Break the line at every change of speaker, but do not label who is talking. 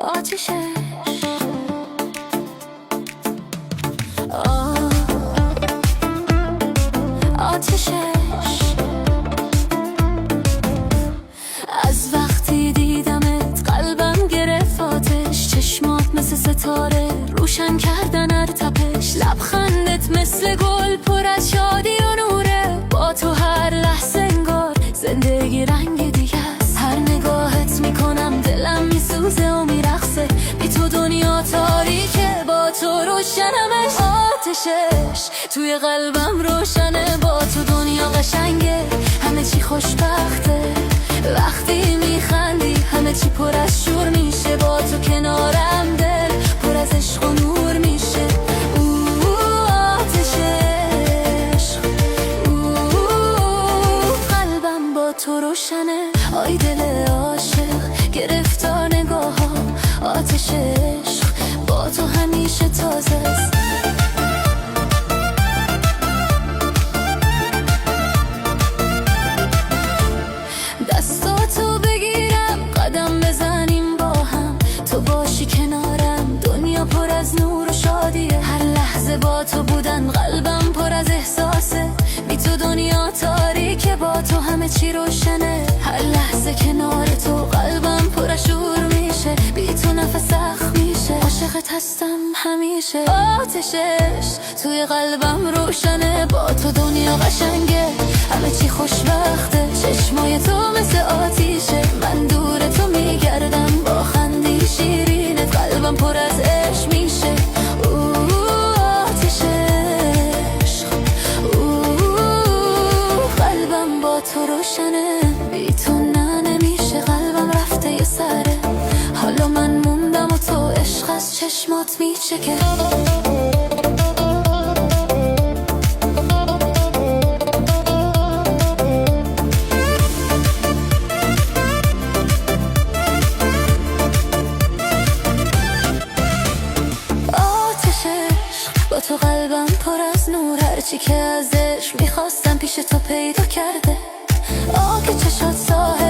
آتیشش آتیشش از وقتی دیدمت قلبم گرفت آتش، چشمات مثل ستاره روشن کردن هر تپش، لبخندت مثل گل پر از شادی و نوره، با تو هر لحظه انگار زندگی رنگ دیگه است. هر نگاهت میکنم دلم میسوزه و میرقصه، بی تو دنیا تاریکه با تو روشنمش. آتشش توی قلبم روشنه، با تو دنیا قشنگه، همه چی خوشبخته. وقتی میخندی همه چی پر از شور میشه، با تو کنارم دل پر از عشق و نور میشه. آتشش قلبم با تو روشنه، آی دل عاشق گرفتار نگاهام. آتش عشق با تو همیشه تازه است. دستاتو بگیرم قدم بزنیم با هم، تو باشی کنارم دنیا پر از نور و شادیه. هر لحظه با تو بودن قلبم پر از احساسه، بی تو دنیا تاریکه با تو همه چی روشنه. هر لحظه کنار تو قلبم پر از شور میشه، بی تو نفس سخت میشه. عاشقت هستم همیشه. آتشش توی قلبم روشنه، با تو دنیا قشنگه، همه چی خوشبخته. چشمای تو مثل آتیشه، من دور تو میگردم با خندی شیرینت، قلبم پر از عشق میشه. آتشش قلبم با تو روشنه، بی تو نه نمیشه. قلبم رفته یه سره، حالا من موندم و تو عشق از چشمات میچکه. با تو قلبم پر از نور، هرچی که ازش میخواستم پیش تو پیدا کرده. آه که چشات ساحل